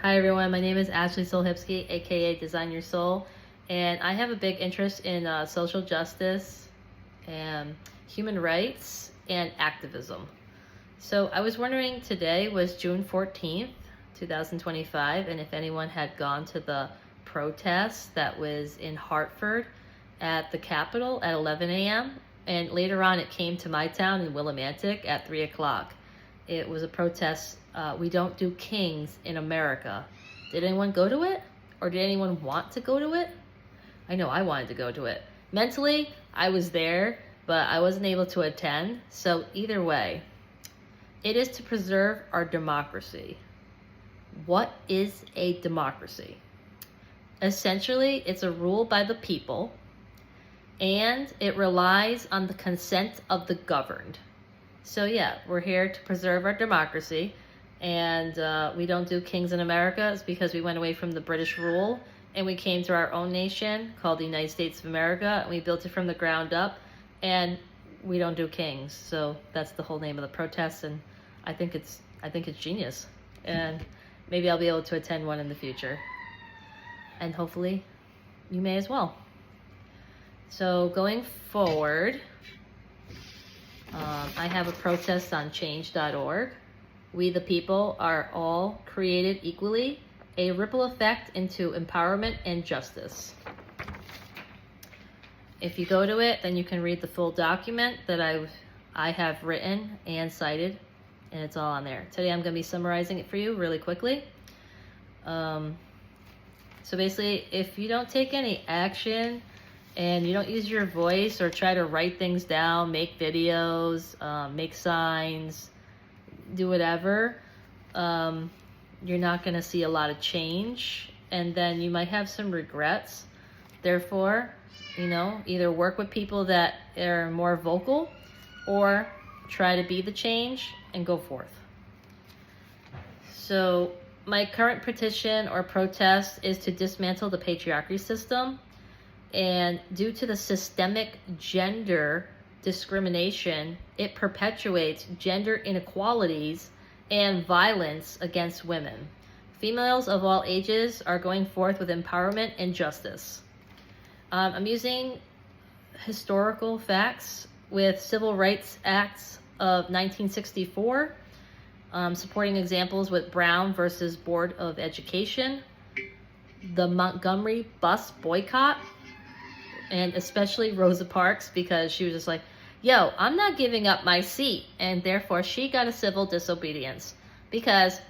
Hi everyone, my name is Ashley Solhipsky, aka Design Your Soul, and I have a big interest in social justice and human rights and activism. So I was wondering, today was June 14th, 2025, and if anyone had gone to the protest that was in Hartford at the Capitol at 11 a.m. and later on it came to my town in Willimantic at 3 o'clock. It was a protest, we don't do kings in America. Did anyone go to it? Or did anyone want to go to it? I know I wanted to go to it. Mentally, I was there, but I wasn't able to attend. So either way, it is to preserve our democracy. What is a democracy? Essentially, it's a rule by the people, and it relies on the consent of the governed. So yeah, we're here to preserve our democracy, and we don't do kings in America. It's because we went away from the British rule and we came to our own nation called the United States of America, and we built it from the ground up, and we don't do kings. So that's the whole name of the protest, and I think it's genius, and maybe I'll be able to attend one in the future, and hopefully you may as well. So going forward, I have a protest on change.org. We the people are all created equally, a ripple effect into empowerment and justice. If you go to it, then you can read the full document that I have written and cited, and it's all on there. Today I'm going to be summarizing it for you really quickly. So basically, if you don't take any action and you don't use your voice or try to write things down, make videos, make signs, do whatever, you're not going to see a lot of change, and then you might have some regrets. Therefore, either work with people that are more vocal or try to be the change and go forth. So my current petition or protest is to dismantle the patriarchy system. And due to the systemic gender discrimination, it perpetuates gender inequalities and violence against women. Females of all ages are going forth with empowerment and justice. I'm using historical facts with Civil Rights Acts of 1964, supporting examples with Brown versus Board of Education, the Montgomery Bus Boycott, and especially Rosa Parks, because she was just like, yo, I'm not giving up my seat, and therefore she got a civil disobedience because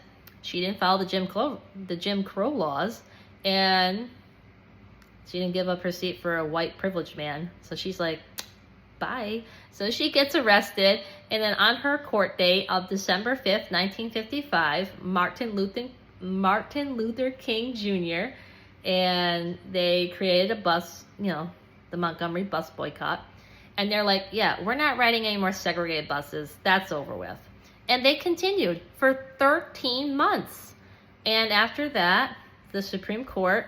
she didn't follow the Jim Crow laws, and she didn't give up her seat for a white privileged man. So she's like, bye. So she gets arrested, and then on her court date of December 5th, 1955, Martin Luther King Jr., and they created a bus, the Montgomery Bus Boycott. And they're like, yeah, we're not riding any more segregated buses. That's over with. And they continued for 13 months. And after that, the Supreme Court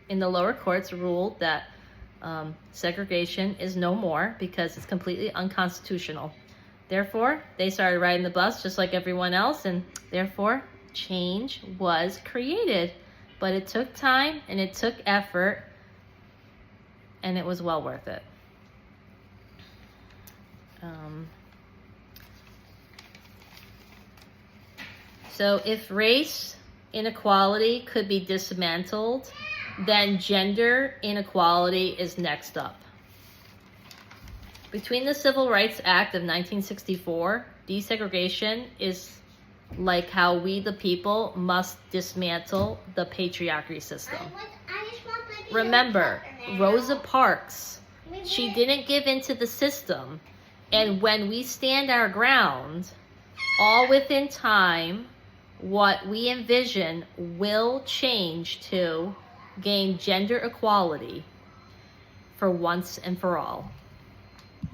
in the lower courts ruled that segregation is no more because it's completely unconstitutional. Therefore, they started riding the bus just like everyone else, and therefore, change was created. But it took time and it took effort, and it was well worth it. So if race inequality could be dismantled, then gender inequality is next up. Between the Civil Rights Act of 1964, desegregation is like how we the people must dismantle the patriarchy system. Remember, Rosa Parks, she didn't give in to the system, and when we stand our ground, all within time, what we envision will change to gain gender equality for once and for all.